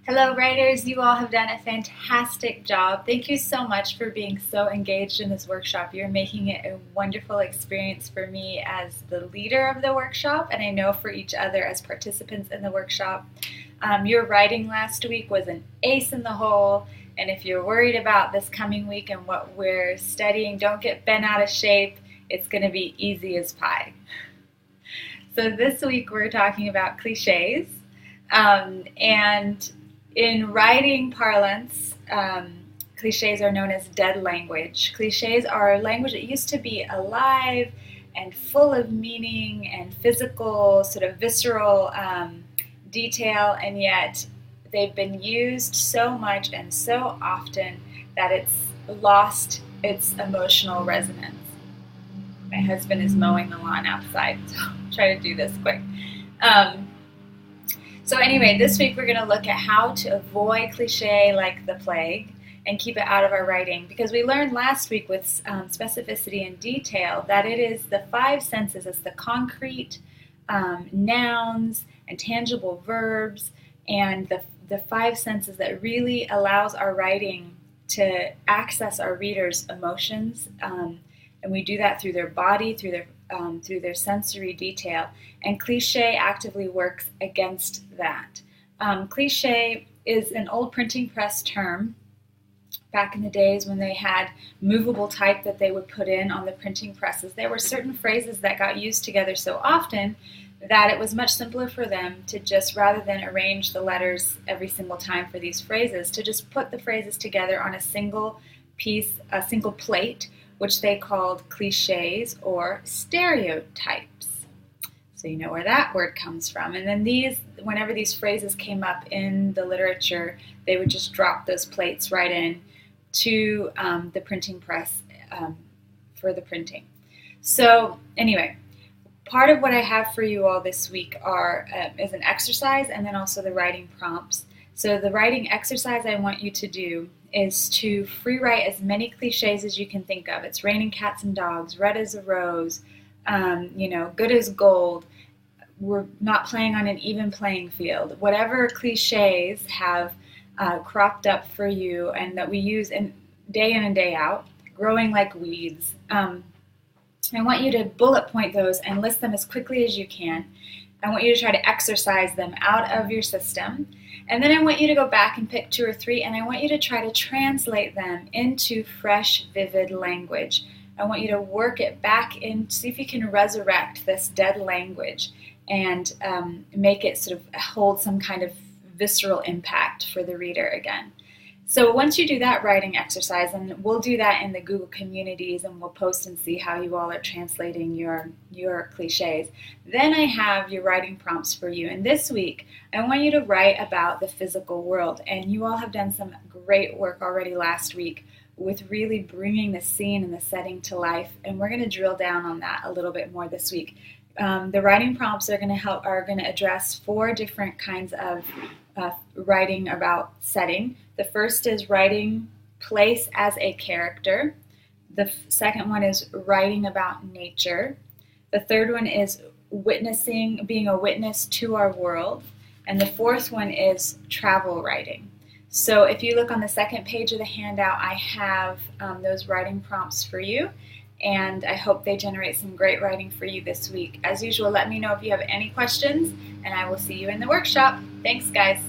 Hello, writers. You all have done a fantastic job. Thank you so much for being so engaged in this workshop. You're making it a wonderful experience for me as the leader of the workshop, and I know for each other as participants in the workshop. Your writing last week was an ace in the hole, and if you're worried about this coming week and what we're studying, don't get bent out of shape. It's going to be easy as pie. So this week we're talking about cliches, and in writing parlance, cliches are known as dead language. Cliches are language that used to be alive and full of meaning and physical, sort of visceral detail, and yet they've been used so much and so often that it's lost its emotional resonance. My husband is mowing the lawn outside, so I'll try to do this quick. So anyway, this week we're going to look at how to avoid cliche like the plague and keep it out of our writing, because we learned last week with specificity and detail that it is the five senses. It's the concrete nouns and tangible verbs and the five senses that really allows our writing to access our readers' emotions, and we do that through their body, through their sensory detail, and cliche actively works against that. Cliche is an old printing press term back in the days when they had movable type that they would put in on the printing presses. There were certain phrases that got used together so often that it was much simpler for them to just, rather than arrange the letters every single time for these phrases, to just put the phrases together on a single piece, a single plate, which they called cliches or stereotypes. So you know where that word comes from. And then whenever these phrases came up in the literature, they would just drop those plates right in to the printing press for the printing. So anyway, part of what I have for you all this week is an exercise and then also the writing prompts. So the writing exercise I want you to do is to free write as many cliches as you can think of. It's raining cats and dogs, red as a rose, good as gold. We're not playing on an even playing field. Whatever cliches have cropped up for you and that we use day in and day out, growing like weeds. I want you to bullet point those and list them as quickly as you can. I want you to try to exercise them out of your system. And then I want you to go back and pick two or three, and I want you to try to translate them into fresh, vivid language. I want you to work it back in, see if you can resurrect this dead language and make it sort of hold some kind of visceral impact for the reader again. So once you do that writing exercise, and we'll do that in the Google communities, and we'll post and see how you all are translating your cliches, then I have your writing prompts for you. And this week, I want you to write about the physical world. And you all have done some great work already last week with really bringing the scene and the setting to life. And we're going to drill down on that a little bit more this week. The writing prompts are going to address four different kinds of writing about setting. The first is writing place as a character. The second one is writing about nature. The third one is witnessing, being a witness to our world. And the fourth one is travel writing. So if you look on the second page of the handout, I have those writing prompts for you. And I hope they generate some great writing for you this week. As usual, let me know if you have any questions, and I will see you in the workshop. Thanks, guys.